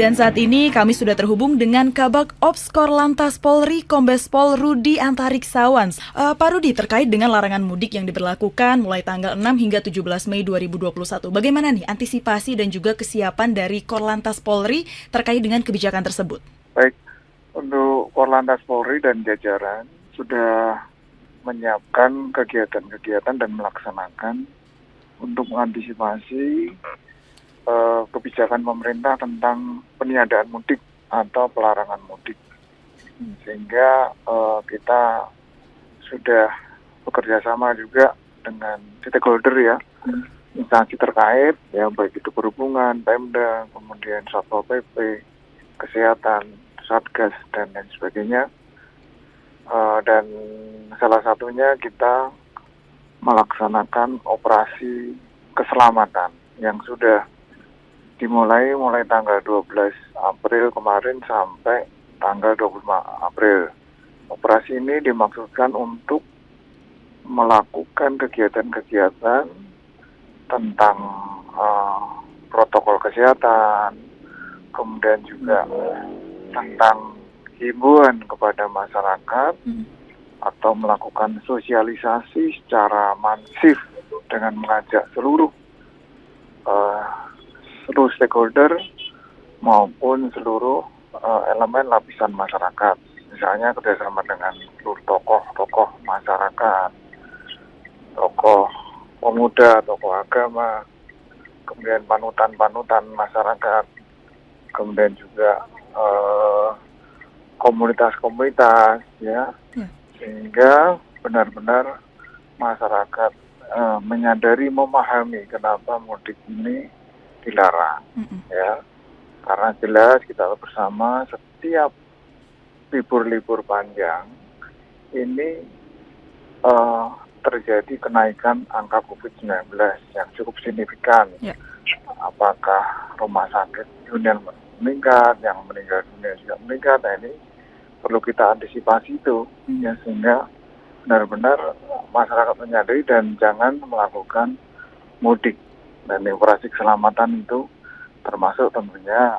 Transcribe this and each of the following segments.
Dan saat ini kami sudah terhubung dengan Kabak Ops Korlantas Polri Kombes Pol Rudi Antariksawan. Pak Rudi, terkait dengan larangan mudik yang diberlakukan mulai tanggal 6 hingga 17 Mei 2021. Bagaimana nih antisipasi dan juga kesiapan dari Korlantas Polri terkait dengan kebijakan tersebut? Baik, untuk Korlantas Polri dan jajaran sudah menyiapkan kegiatan-kegiatan dan melaksanakan untuk mengantisipasi kebijakan pemerintah tentang peniadaan mudik atau pelarangan mudik. Sehingga kita sudah bekerja sama juga dengan stakeholder ya, instansi terkait ya, baik itu perhubungan, Pemda, kemudian Satpol PP, kesehatan, Satgas dan lain sebagainya. Dan salah satunya kita melaksanakan operasi keselamatan yang sudah dimulai tanggal 12 April kemarin sampai tanggal 25 April. Operasi ini dimaksudkan untuk melakukan kegiatan-kegiatan tentang protokol kesehatan, kemudian juga tentang himbauan kepada masyarakat atau melakukan sosialisasi secara masif dengan mengajak seluruh stakeholder maupun seluruh elemen lapisan masyarakat. Misalnya kerjasama dengan seluruh tokoh masyarakat, tokoh pemuda, tokoh agama, kemudian panutan masyarakat, kemudian juga komunitas-komunitas ya, sehingga benar-benar masyarakat menyadari, memahami kenapa mudik ini dilarang ya, karena jelas kita bersama setiap libur panjang ini terjadi kenaikan angka COVID-19 yang cukup signifikan. Apakah rumah sakit dunia meningkat, yang meninggal dunia juga meningkat. Nah, ini perlu kita antisipasi itu ya, sehingga benar-benar masyarakat menyadari dan jangan melakukan mudik. Dan operasi keselamatan itu termasuk tentunya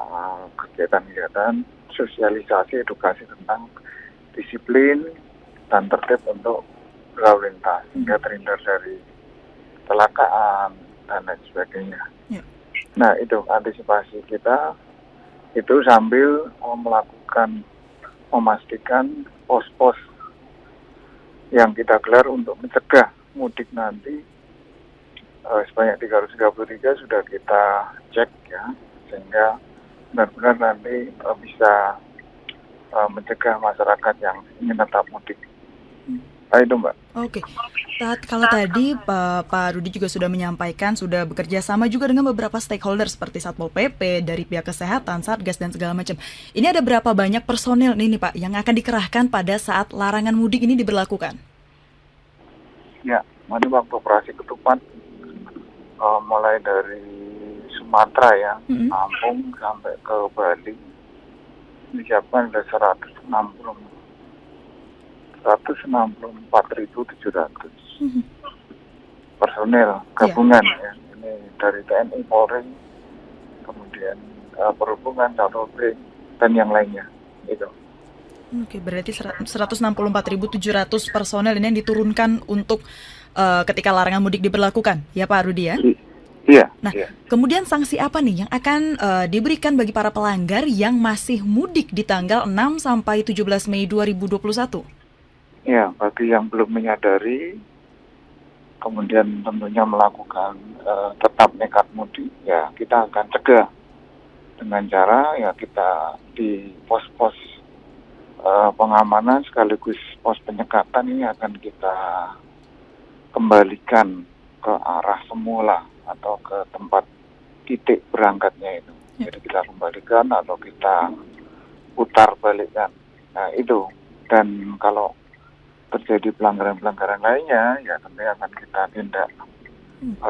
kegiatan-kegiatan sosialisasi edukasi tentang disiplin dan tertib untuk berlalu lintas sehingga terhindar dari kecelakaan dan lain sebagainya. Nah, itu antisipasi kita itu sambil memastikan pos-pos yang kita gelar untuk mencegah mudik nanti. Sebanyak 333 sudah kita cek ya, sehingga benar-benar nanti bisa mencegah masyarakat yang ingin tetap mudik. Nah, itu Mbak. Oke, kalau tadi Pak Rudi juga sudah menyampaikan sudah bekerja sama juga dengan beberapa stakeholder seperti Satpol PP, dari pihak kesehatan, Satgas dan segala macam. Ini ada berapa banyak personil ini Pak yang akan dikerahkan pada saat larangan mudik ini diberlakukan? Ya, ini waktu operasi ketupat mulai dari Sumatera ya, Lampung sampai ke Bali disiapkan ada 164.700 personil gabungan ya. Ini dari TNI, Polri, kemudian perhubungan, Satpol PP dan yang lainnya itu. Oke, berarti 164.700 personel ini yang diturunkan untuk ketika larangan mudik diberlakukan, ya Pak Rudi ya? Iya. Nah, kemudian sanksi apa nih yang akan diberikan bagi para pelanggar yang masih mudik di tanggal 6 sampai 17 Mei 2021? Ya, bagi yang belum menyadari, kemudian tentunya melakukan tetap nekat mudik, ya kita akan cegah dengan cara ya kita di pos-pos pengamanan sekaligus pos penyekatan ini akan kita kembalikan ke arah semula atau ke tempat titik berangkatnya itu. Jadi kita kembalikan atau kita putar balikkan. Nah itu, dan kalau terjadi pelanggaran-pelanggaran lainnya ya tentunya akan kita tindak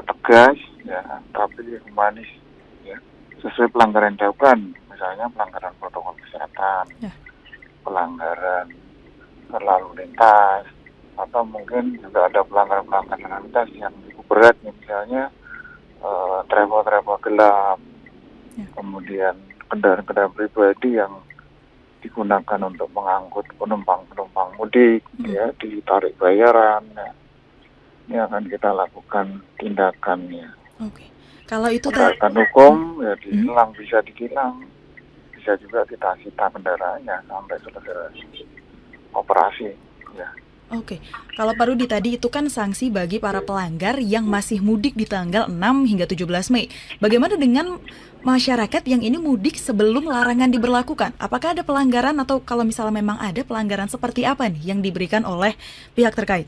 tegas ya, tapi humanis ya, sesuai pelanggaran yang dilakukan, misalnya pelanggaran protokol kesehatan, pelanggaran berlalu lintas, atau mungkin juga ada pelanggaran-pelanggaran lalu lintas yang cukup berat, misalnya travel gelap, kemudian kendaraan-kendaraan pribadi yang digunakan untuk mengangkut penumpang-penumpang mudik, ya, ditarik bayaran. Nah, ini akan kita lakukan tindakannya. Oke. Kalau itu Tindakan hukum ya ditilang, bisa ditilang, bisa juga kita sita kendaraannya sampai selesai operasi. Ya. Oke, kalau Pak Rudi tadi itu kan sanksi bagi para pelanggar yang masih mudik di tanggal 6 hingga 17 Mei. Bagaimana dengan masyarakat yang ini mudik sebelum larangan diberlakukan? Apakah ada pelanggaran atau kalau misalnya memang ada pelanggaran seperti apa nih yang diberikan oleh pihak terkait?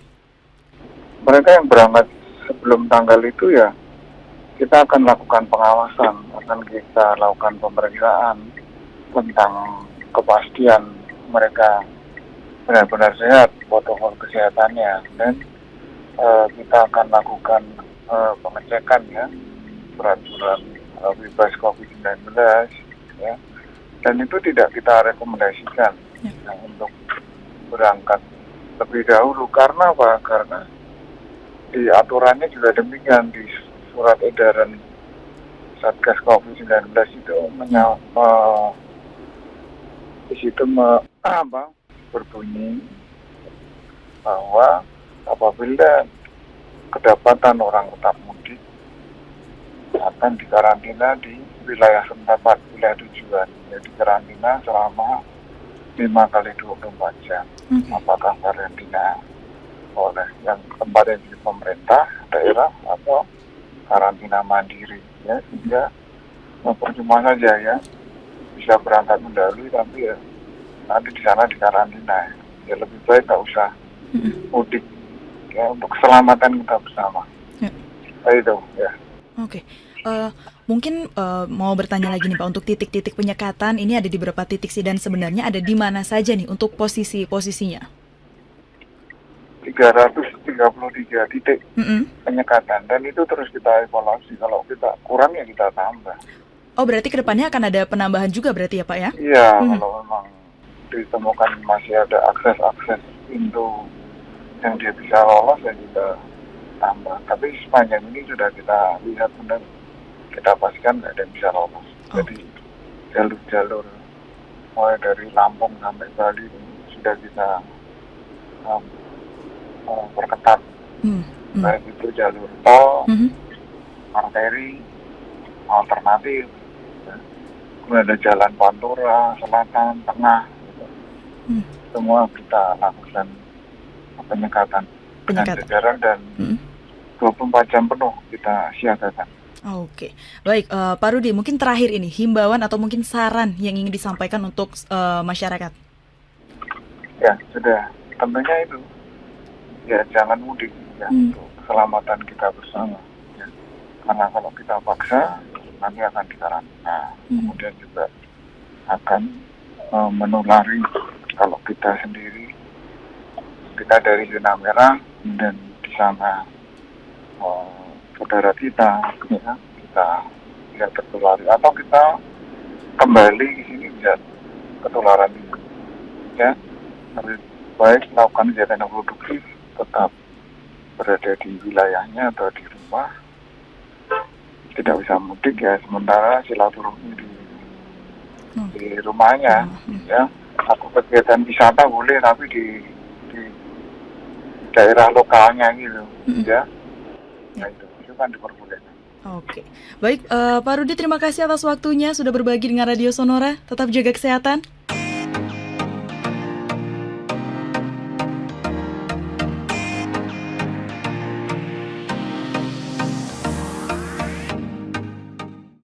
Mereka yang berangkat sebelum tanggal itu ya kita akan lakukan pengawasan, akan kita lakukan pemeriksaan tentang kepastian mereka benar-benar sehat, protokol kesehatannya, dan kita akan lakukan pengecekan ya surat-surat bebas COVID-19 ya, dan itu tidak kita rekomendasikan ya, untuk berangkat lebih dahulu. Karena apa? Karena di aturannya juga demikian, di surat edaran Satgas COVID-19 itu di situ berbunyi bahwa apabila kedapatan orang tetap mudik akan dikarantina di wilayah tempat, wilayah tujuan, jadi karantina selama 5 kali 24 jam. Apakah karantina oleh yang tempat yang di pemerintah daerah atau karantina mandiri ya, sehingga percuma saja ya bisa berangkat mendahului tapi ya nanti di sana dikarantina ya, lebih baik nggak usah mudik ya, untuk keselamatan kita bersama. Itu ya. Oke. Mungkin mau bertanya lagi nih Pak, untuk titik-titik penyekatan ini ada di berapa titik sih, dan sebenarnya ada di mana saja nih untuk posisinya? 333 titik penyekatan, dan itu terus kita evaluasi, kalau kita kurang ya kita tambah. Oh, berarti kedepannya akan ada penambahan juga berarti ya Pak ya? Iya, kalau memang ditemukan masih ada akses pintu yang dia bisa lolos ya kita tambah. Tapi sepanjang ini sudah kita lihat benar, kita pastikan nggak ada yang bisa lolos. Jadi jalur-jalur mulai dari Lampung sampai Bali sudah kita perketat. Baik itu jalur tol, arteri, alternatif, ya. Kemudian ada jalan Pantura, selatan, tengah, gitu. Semua kita lakukan penyekatan dengan jajaran dan 24 jam penuh kita siagakan. Oke, baik Pak Rudi, mungkin terakhir ini himbauan atau mungkin saran yang ingin disampaikan untuk masyarakat. Ya sudah, tentunya itu ya jangan mudik ya, untuk keselamatan kita bersama ya. Karena kalau kita paksa nanti akan dikarantina, kemudian juga akan menulari. Kalau kita sendiri, kita dari zona merah dan di sana saudara kita ya, kita bisa tertulari, atau kita kembali ke sini bisa ketularan itu ya. Lebih baik melakukan kegiatan yang produktif, tetap berada di wilayahnya atau di rumah, tidak bisa mudik ya, sementara silaturahmi di rumahnya ya. Aku kegiatan wisata boleh tapi di daerah lokalnya gitu ya. Nah itu kan diperbolehkan. Oke, baik Pak Rudi, terima kasih atas waktunya sudah berbagi dengan Radio Sonora. Tetap jaga kesehatan.